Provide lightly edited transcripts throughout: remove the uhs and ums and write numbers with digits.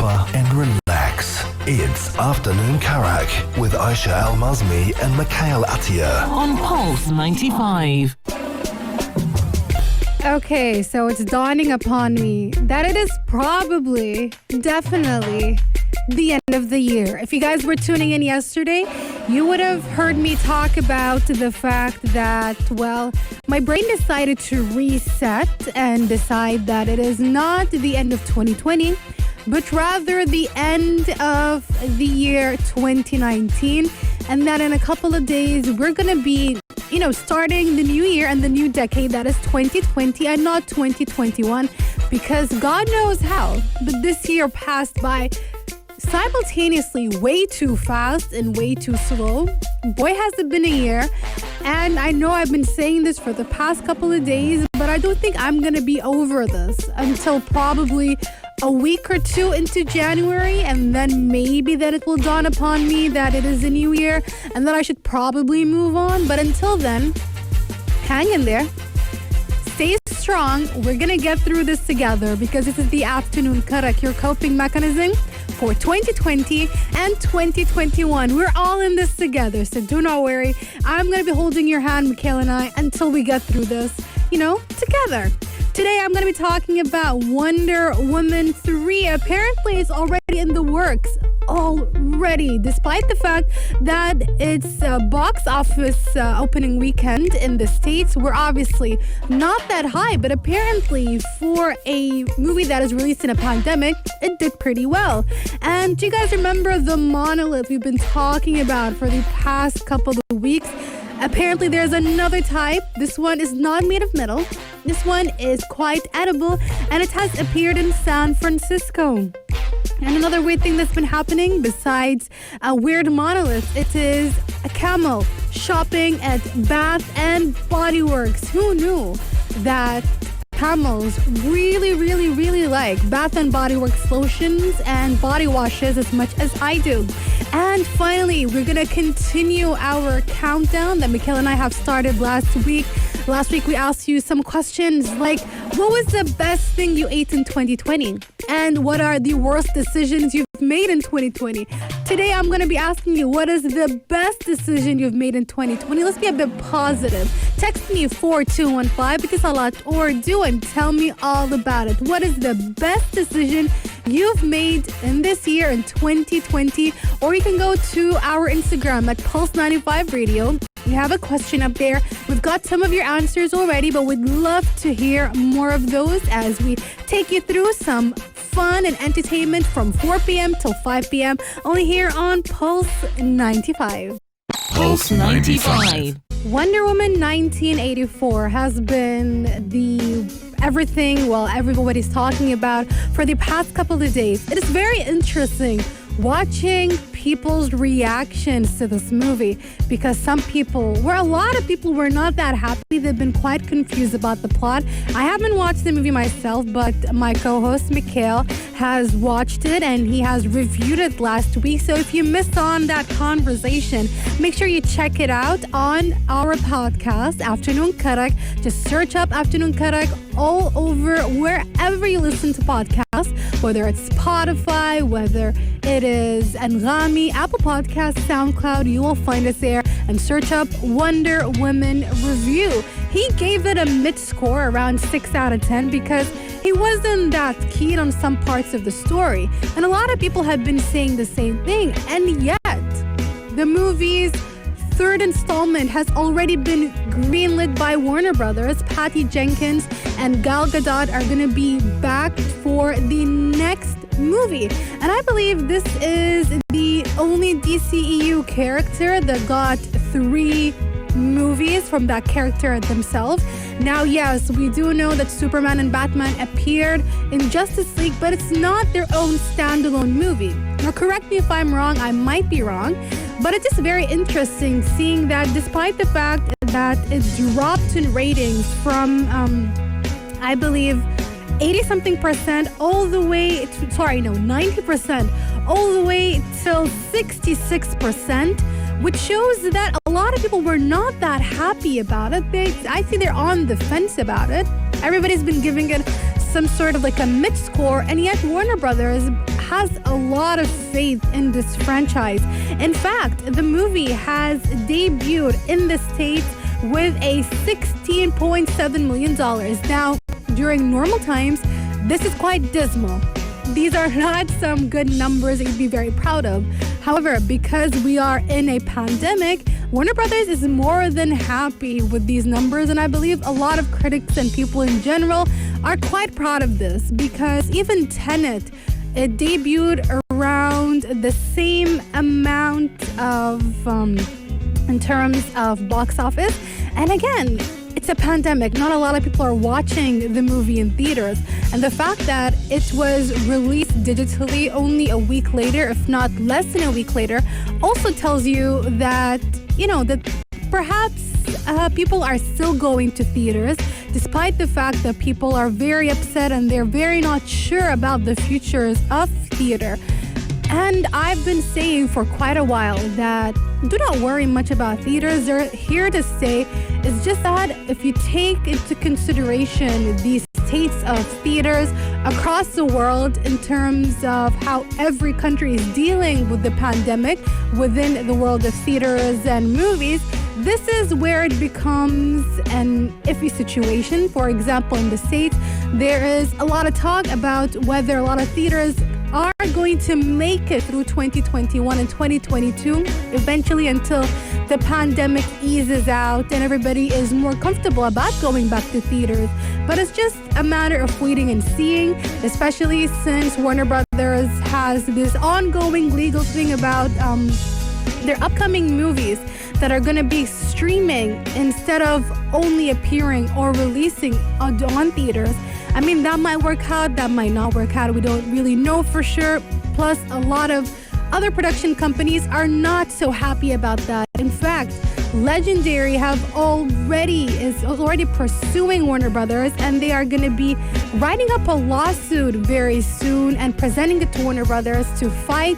proper and relax. It's Afternoon Karak with Aisha Al-Mazmi and Mikhail Atiyah. On Pulse 95. Okay, so it's dawning upon me that it is probably, definitely, the end of the year. If you guys were tuning in yesterday, you would have heard me talk about the fact that, well, my brain decided to reset and decide that it is not the end of 2020, but rather the end of the year 2019. And that in a couple of days, we're going to be, starting the new year and the new decade, that is 2020 and not 2021, because God knows how. But this year passed by simultaneously way too fast and way too slow. Boy, has it been a year. And I know I've been saying this for the past couple of days, but I don't think I'm going to be over this until probably a week or two into January, and then maybe then it will dawn upon me that it is a new year and that I should probably move on. But until then, hang in there. Stay strong. We're going to get through this together, because this is the Afternoon Karak, your coping mechanism for 2020 and 2021. We're all in this together, so do not worry. I'm going to be holding your hand, Mikhail and I, until we get through this, together. Today, I'm going to be talking about Wonder Woman 3. Apparently, it's already in the works. Already, despite the fact that it's box office opening weekend in the States were obviously not that high, but apparently for a movie that is released in a pandemic, it did pretty well. And do you guys remember the monolith we've been talking about for the past couple of weeks? Apparently there's another type. This one is not made of metal. This one is quite edible, and it has appeared in San Francisco. And another weird thing that's been happening besides a weird monolith, it is a camel shopping at Bath and Body Works. Who knew that camels really like Bath and Body Works lotions and body washes as much as I do? And finally, we're going to continue our countdown that Mikhail and I have started last week. Last week, we asked you some questions like, what was the best thing you ate in 2020? And what are the worst decisions you've made in 2020? Today, I'm going to be asking you, what is the best decision you've made in 2020? Let's be a bit positive. Text me 4215 because I'll or do and tell me all about it. What is the best decision you've made in this year in 2020? Or you can go to our Instagram at Pulse95 Radio. We have a question up there. We've got some of your answers already, but we'd love to hear more of those as we take you through some fun and entertainment from 4 p.m. till 5 p.m. only here on Pulse 95. Pulse 95. Wonder Woman 1984 has been everybody's talking about for the past couple of days. It is very interesting watching people's reactions to this movie, because a lot of people were not that happy. They've been quite confused about the plot. I haven't watched the movie myself, but my co-host Mikhail has watched it and he has reviewed it last week. So if you missed on that conversation, make sure you check it out on our podcast, Afternoon Karak. Just search up Afternoon Karak all over wherever you listen to podcasts, whether it's Spotify, whether it is Anghami, Apple Podcasts, SoundCloud. You will find us there, and search up Wonder Woman Review. He gave it a mid-score, around 6 out of 10, because he wasn't that keen on some parts of the story. And a lot of people have been saying the same thing. And yet, the movie's third installment has already been greenlit by Warner Brothers. Patty Jenkins and Gal Gadot are going to be back for the next movie. And I believe this is the only DCEU character that got 3 movies from that character themselves. Now, yes, we do know that Superman and Batman appeared in Justice League, but it's not their own standalone movie. Now, correct me if I'm wrong, I might be wrong, but it's just very interesting seeing that despite the fact that it dropped in ratings from, I believe, 80-something% all the way, 90%, all the way till 66%, which shows that a lot of people were not that happy about it. I see they're on the fence about it. Everybody's been giving it some sort of like a mid-score, and yet Warner Brothers has a lot of faith in this franchise. In fact, the movie has debuted in the States with a $16.7 million. Now, during normal times, this is quite dismal. These are not some good numbers that you'd be very proud of. However, because we are in a pandemic, Warner Brothers is more than happy with these numbers, and I believe a lot of critics and people in general are quite proud of this, because even Tenet, it debuted around the same amount of in terms of box office. And again, it's a pandemic. Not a lot of people are watching the movie in theaters. And the fact that it was released digitally only a week later, if not less than a week later, also tells you that, that perhaps people are still going to theaters, despite the fact that people are very upset and they're very not sure about the futures of theater. And I've been saying for quite a while that do not worry much about theaters. They're here to stay. It's just that if you take into consideration these states of theaters across the world in terms of how every country is dealing with the pandemic within the world of theaters and movies, this is where it becomes an iffy situation. For example, in the States, there is a lot of talk about whether a lot of theaters are going to make it through 2021 and 2022, eventually until the pandemic eases out and everybody is more comfortable about going back to theaters. But it's just a matter of waiting and seeing, especially since Warner Brothers has this ongoing legal thing about their upcoming movies that are going to be streaming instead of only appearing or releasing on theaters. I mean, that might work out, that might not work out. We don't really know for sure. Plus, a lot of other production companies are not so happy about that. In fact, Legendary is already pursuing Warner Brothers, and they are going to be writing up a lawsuit very soon and presenting it to Warner Brothers to fight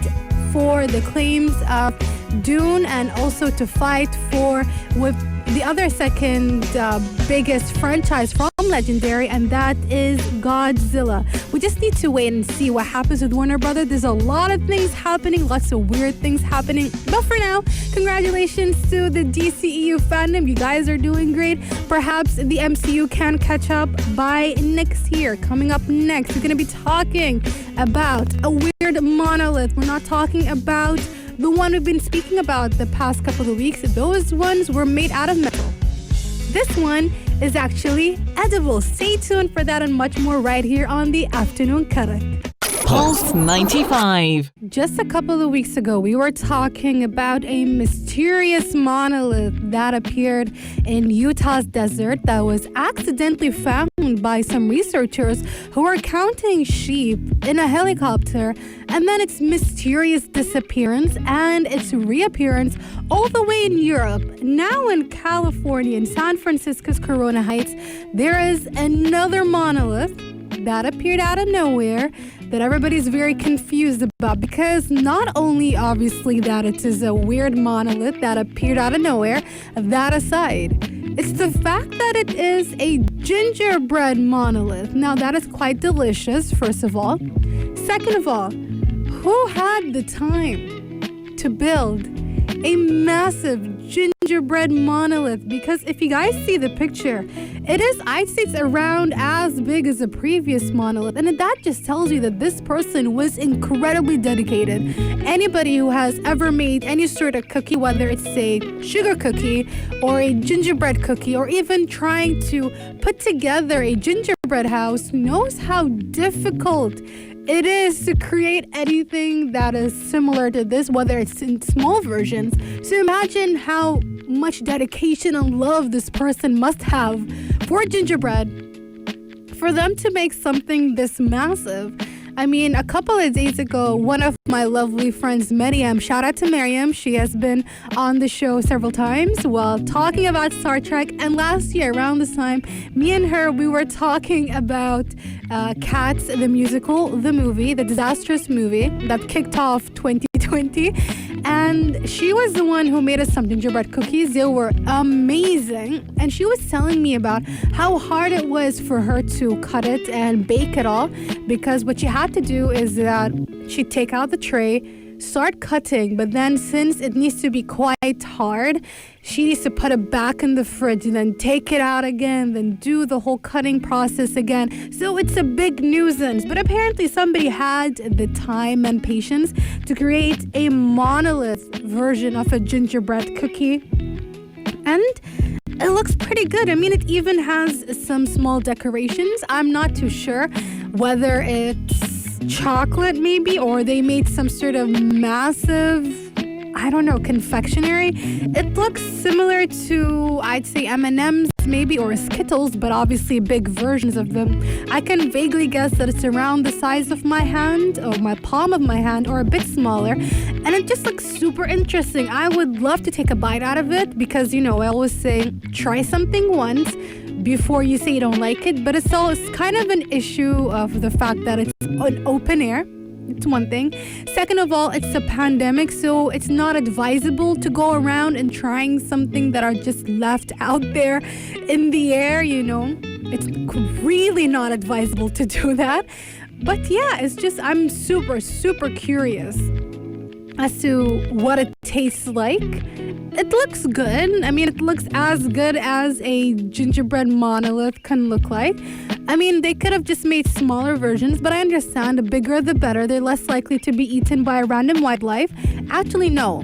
for the claims of Dune and also to fight with the other second biggest franchise from Legendary, and that is Godzilla. We just need to wait and see what happens with Warner Brothers. There's a lot of things happening, lots of weird things happening. But for now, congratulations to the DCEU fandom. You guys are doing great. Perhaps the MCU can catch up by next year. Coming up next, we're going to be talking about a weird monolith. We're not talking about the one we've been speaking about the past couple of weeks. Those ones were made out of metal. This one is actually edible. Stay tuned for that and much more right here on the Afternoon Karak. Pulse 95. Just a couple of weeks ago, we were talking about a mysterious monolith that appeared in Utah's desert that was accidentally found by some researchers who were counting sheep in a helicopter, and then its mysterious disappearance and its reappearance all the way in Europe. Now in California, in San Francisco's Corona Heights, there is another monolith that appeared out of nowhere that everybody's very confused about, because not only obviously that it is a weird monolith that appeared out of nowhere, that aside, it's the fact that it is a gingerbread monolith. Now that is quite delicious, first of all. Second of all, who had the time to build a massive gingerbread monolith? Because if you guys see the picture, I'd say it's around as big as a previous monolith. And that just tells you that this person was incredibly dedicated. Anybody who has ever made any sort of cookie, whether it's a sugar cookie or a gingerbread cookie, or even trying to put together a gingerbread house, knows how difficult it is to create anything that is similar to this, whether it's in small versions. So imagine how much dedication and love this person must have for gingerbread for them to make something this massive. I mean, a couple of days ago, one of my lovely friends, Mariam, shout out to Mariam, she has been on the show several times while talking about Star Trek. And last year, around this time, me and her, we were talking about Cats, the musical, the movie, the disastrous movie that kicked off 2020 2020. And she was the one who made us some gingerbread cookies. They were amazing. And she was telling me about how hard it was for her to cut it and bake it all. Because what she had to do is that she'd take out the tray, start cutting, but then since it needs to be quite hard, she needs to put it back in the fridge and then take it out again, then do the whole cutting process again. So it's a big nuisance. But apparently somebody had the time and patience to create a monolith version of a gingerbread cookie. And it looks pretty good. I mean, it even has some small decorations. I'm not too sure whether it's chocolate maybe, or they made some sort of massive, I don't know, confectionery. It looks similar to, I'd say, M&M's maybe, or Skittles, but obviously big versions of them. I can vaguely guess that it's around the size of my hand, or my palm of my hand, or a bit smaller. And it just looks super interesting. I would love to take a bite out of it because, I always say, try something once before you say you don't like it. But it's kind of an issue of the fact that it's an open air. It's one thing. Second of all, it's a pandemic, so it's not advisable to go around and trying something that are just left out there in the air, It's really not advisable to do that. But yeah, it's just, I'm super, super curious as to what it tastes like. It looks good. I mean, it looks as good as a gingerbread monolith can look like. I mean, they could have just made smaller versions, but I understand the bigger the better. They're less likely to be eaten by random wildlife. Actually, no.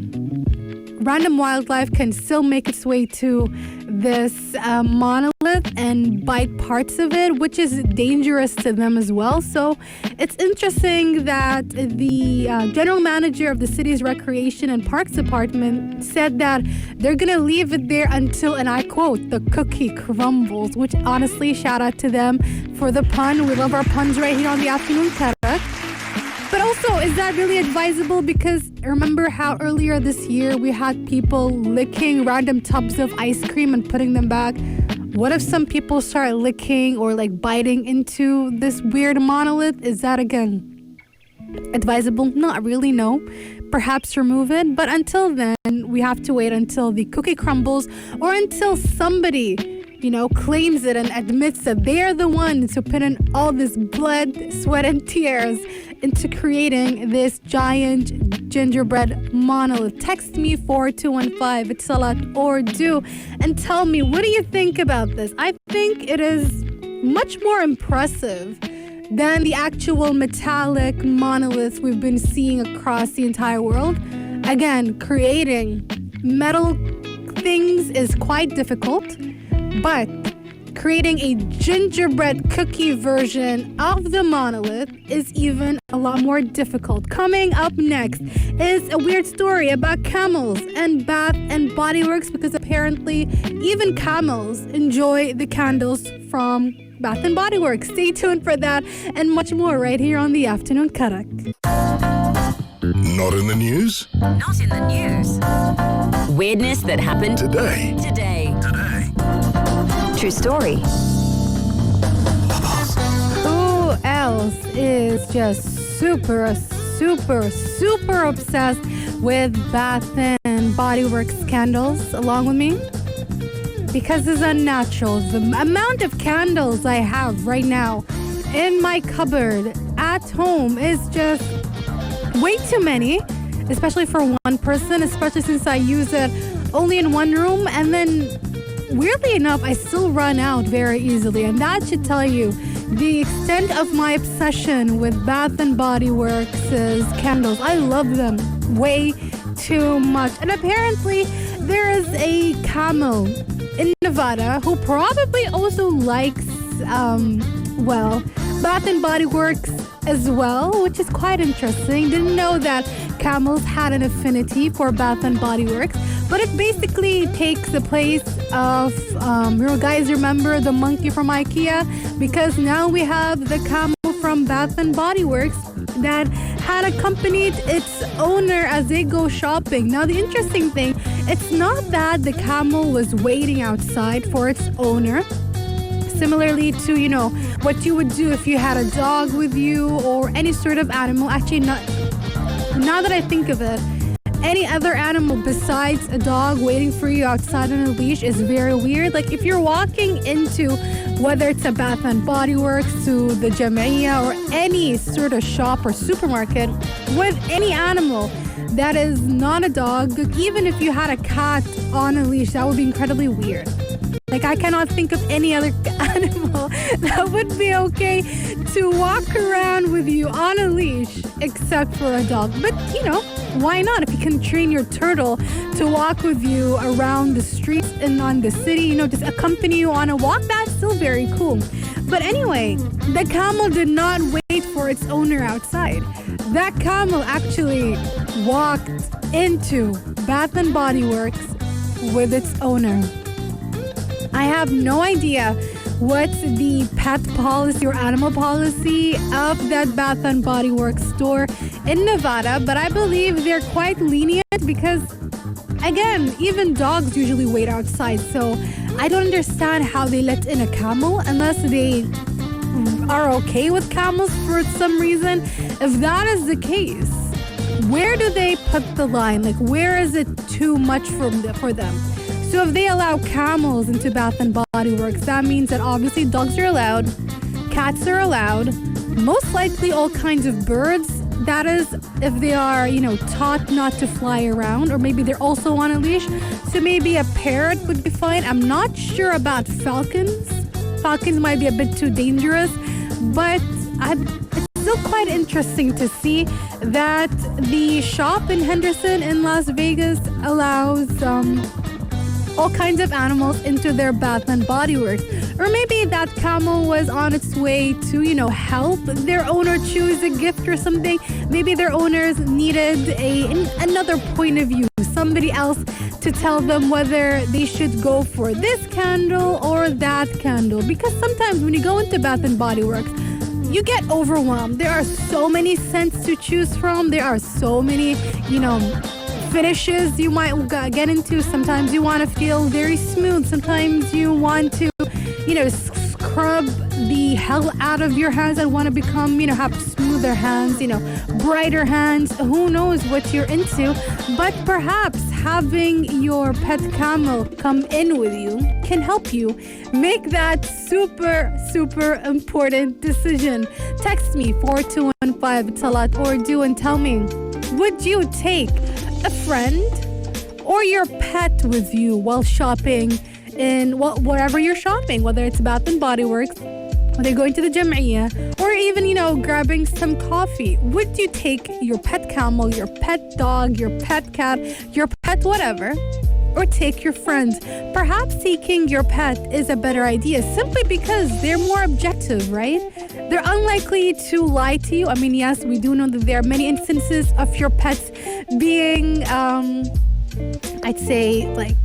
Random wildlife can still make its way to this monolith and bite parts of it, which is dangerous to them as well. So it's interesting that the general manager of the city's Recreation and Parks Department said that they're going to leave it there until, and I quote, the cookie crumbles, which honestly, shout out to them for the pun. We love our puns right here on the Afternoon Karak. But also, is that really advisable? Because remember how earlier this year we had people licking random tubs of ice cream and putting them back? What if some people start licking or biting into this weird monolith? Is that again advisable? Not really, no. Perhaps remove it. But until then, we have to wait until the cookie crumbles or until somebody claims it and admits that they are the ones who put in all this blood, sweat, and tears into creating this giant gingerbread monolith. Text me 4215, it's a lot, or do, and tell me, what do you think about this? I think it is much more impressive than the actual metallic monoliths we've been seeing across the entire world. Again, creating metal things is quite difficult, but creating a gingerbread cookie version of the monolith is even a lot more difficult. Coming up next is a weird story about camels and Bath and Body Works, because apparently even camels enjoy the candles from Bath and Body Works. Stay tuned for that and much more right here on the Afternoon Karak. Not in the news? Not in the news. Weirdness that happened Today. True story. Who else is just super obsessed with Bath and Body Works candles along with me? Because it's unnatural. The amount of candles I have right now in my cupboard at home is just way too many, especially for one person, especially since I use it only in one room, and then weirdly enough, I still run out very easily, and that should tell you the extent of my obsession with Bath and Body Works' candles. I love them way too much. And apparently, there is a camel in Nevada who probably also likes, Bath and Body Works as well, which is quite interesting. Didn't know that camels had an affinity for Bath and Body Works, but it basically takes the place of, you guys remember the monkey from IKEA? Because now we have the camel from Bath and Body Works that had accompanied its owner as they go shopping. Now, the interesting thing, it's not that the camel was waiting outside for its owner, similarly to, what you would do if you had a dog with you or any sort of animal. Actually, not now that I think of it, any other animal besides a dog waiting for you outside on a leash is very weird. Like if you're walking into, whether it's a Bath and Body Works, to the Jamia, or any sort of shop or supermarket with any animal that is not a dog, even if you had a cat on a leash, that would be incredibly weird. Like I cannot think of any other animal that would be okay to walk around with you on a leash except for a dog. But why not? If you can train your turtle to walk with you around the streets and on the city, just accompany you on a walk, that's still very cool. But anyway, the camel did not wait for its owner outside. That camel actually walked into Bath and Body Works with its owner. I have no idea what's the pet policy or animal policy of that Bath and Body Works store in Nevada, but I believe they're quite lenient because, again, even dogs usually wait outside. So I don't understand how they let in a camel unless they are okay with camels for some reason. If that is the case, where do they put the line? Like, where is it too much for them? So if they allow camels into Bath and Body Works, that means that obviously dogs are allowed, cats are allowed, most likely all kinds of birds. That is, if they are, taught not to fly around, or maybe they're also on a leash. So maybe a parrot would be fine. I'm not sure about falcons. Falcons might be a bit too dangerous, but it's still quite interesting to see that the shop in Henderson in Las Vegas allows all kinds of animals into their Bath and Body Works. Or maybe that camel was on its way to, help their owner choose a gift or something. Maybe their owners needed another point of view, somebody else to tell them whether they should go for this candle or that candle. Because sometimes when you go into Bath and Body Works, you get overwhelmed. There are so many scents to choose from. There are so many, finishes you might get into. Sometimes you want to feel very smooth. Sometimes you want to, scrub the hell out of your hands and want to become, have smoother hands, brighter hands. Who knows what you're into? But perhaps having your pet camel come in with you can help you make that super, super important decision. Text me 4215 Talat or do and tell me, would you take a friend or your pet with you while shopping in wherever you're shopping, whether it's Bath and Body Works, whether you're going to the Jamia, or even, grabbing some coffee? Would you take your pet camel, your pet dog, your pet cat, your pet whatever, or take your friends? Perhaps taking your pet is a better idea simply because they're more objective, right? They're unlikely to lie to you. I mean, yes, we do know that there are many instances of your pets being, I'd say, like,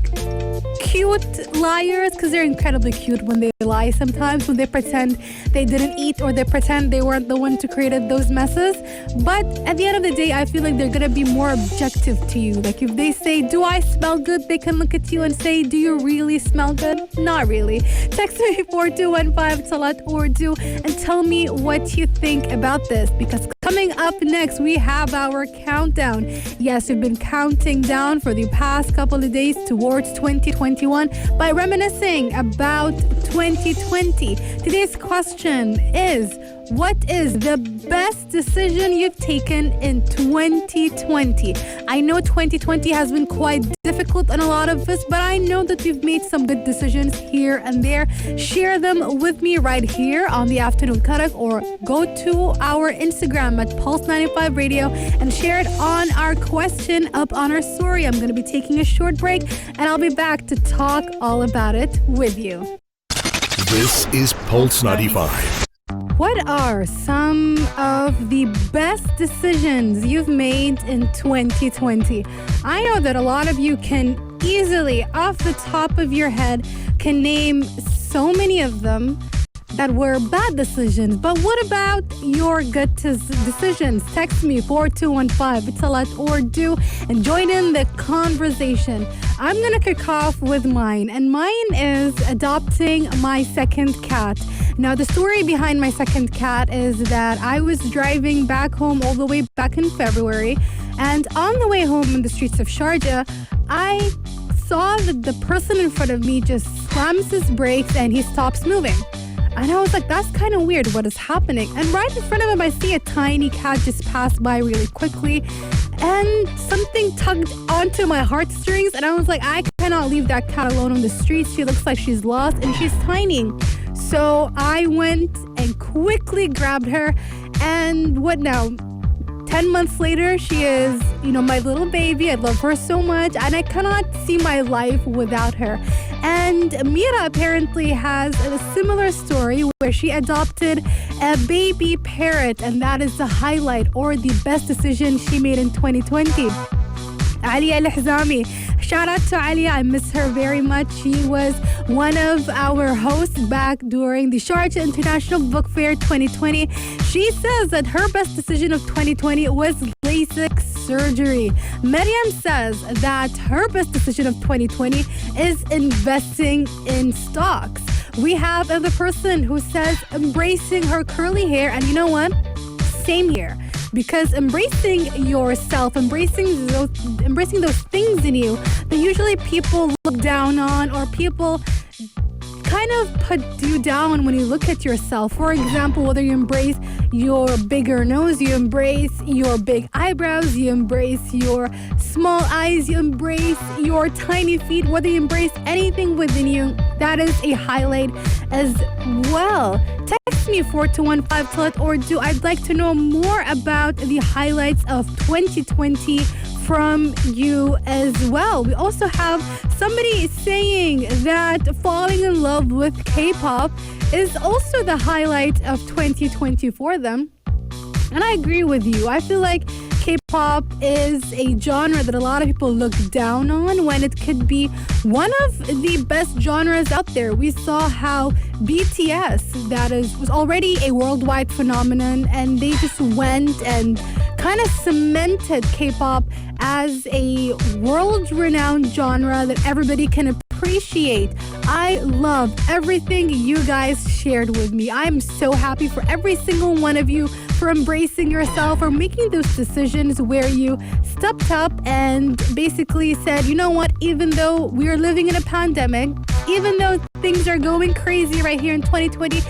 cute liars, because they're incredibly cute when they lie sometimes, when they pretend they didn't eat or they pretend they weren't the one to created those messes. But at the end of the day, I feel like they're gonna be more objective to you. Like if they say, do I smell good? They can look at you and say, do you really smell good? Not really. Text me 4215 Talat or do and tell me what you think about this, because coming up next, we have our countdown. Yes, we've been counting down for the past couple of days towards 2021 by reminiscing about 2020. Today's question is, what is the best decision you've taken in 2020? I know 2020 has been quite difficult on a lot of us, but I know that you've made some good decisions here and there. Share them with me right here on the Afternoon Karak, or go to our Instagram at Pulse95 Radio and share it on our question up on our story. I'm going to be taking a short break and I'll be back to talk all about it with you. This is Pulse 95. What are some of the best decisions you've made in 2020? I know that a lot of you can easily, off the top of your head, can name so many of them. that were bad decisions. But what about your good decisions? Text me 4215. It's a lot or do and join in the conversation. I'm going to kick off with mine, and mine is adopting my second cat. Now, the story behind my second cat is that I was driving back home all the way back in February, and on the way home in the streets of Sharjah, I saw that the person in front of me just slams his brakes and he stops moving. And I was like, that's kind of weird. What is happening? And right in front of him, I see a tiny cat just pass by really quickly. And something tugged onto my heartstrings. And I was like, I cannot leave that cat alone on the streets. She looks like she's lost and she's tiny. So I went and quickly grabbed her. And what now? 10 months later, she is, my little baby. I love her so much, and I cannot see my life without her. And Mira apparently has a similar story where she adopted a baby parrot, and that is the highlight or the best decision she made in 2020. Ali Al-Hizami. Shout out to Ali. I miss her very much. She was one of our hosts back during the Sharjah International Book Fair 2020. She says that her best decision of 2020 was LASIK surgery. Maryam says that her best decision of 2020 is investing in stocks. We have another person who says embracing her curly hair, and you know what? Same here. Because embracing yourself, embracing those things in you that usually people look down on, or people kind of put you down when you look at yourself. For example, whether you embrace your bigger nose, you embrace your big eyebrows, you embrace your small eyes, you embrace your tiny feet, whether you embrace anything within you, that is a highlight as well. Text me 4215 to let or do. I'd like to know more about the highlights of 2020 from you as well. We also have somebody saying that falling in love with K-pop is also the highlight of 2020 for them. And I agree with you. I feel like K-pop is a genre that a lot of people look down on when it could be one of the best genres out there. We saw how BTS, was already a worldwide phenomenon, and they just went and kind of cemented K-pop as a world-renowned genre that everybody can appreciate. I love everything you guys shared with me. I'm so happy for every single one of you for embracing yourself or making those decisions where you stepped up and basically said, you know what, even though we're living in a pandemic, even though things are going crazy right here in 2020,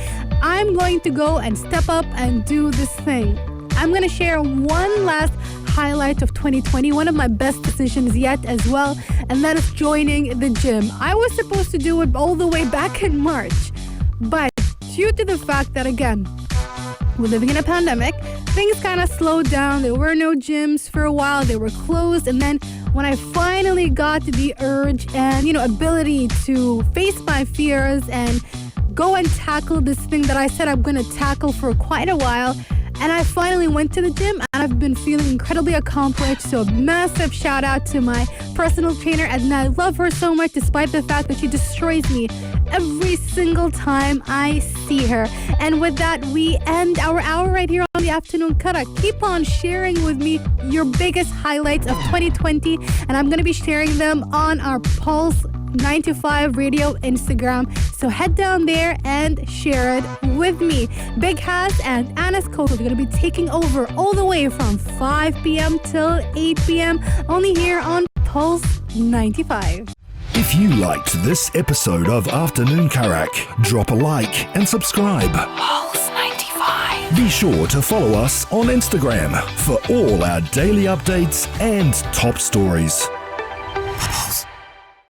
I'm going to go and step up and do this thing. I'm going to share one last highlight of 2020, one of my best decisions yet as well, and that is joining the gym. I was supposed to do it all the way back in March, but due to the fact that, again, we're living in a pandemic, things kind of slowed down. There were no gyms for a while. They were closed. And then when I finally got the urge and, ability to face my fears and go and tackle this thing that I said I'm going to tackle for quite a while, and I finally went to the gym, and I've been feeling incredibly accomplished. So a massive shout out to my personal trainer, and I love her so much despite the fact that she destroys me every single time I see her. And with that, we end our hour right here on the Afternoon Karak. Keep on sharing with me your biggest highlights of 2020, and I'm going to be sharing them on our Pulse 95 Radio Instagram. So head down there and share it with me. Big Has and Anas Coco are going to be taking over all the way from 5 p.m. till 8 p.m. only here on Pulse 95. If you liked this episode of Afternoon Karak, drop a like and subscribe. Pulse 95. Be sure to follow us on Instagram for all our daily updates and top stories.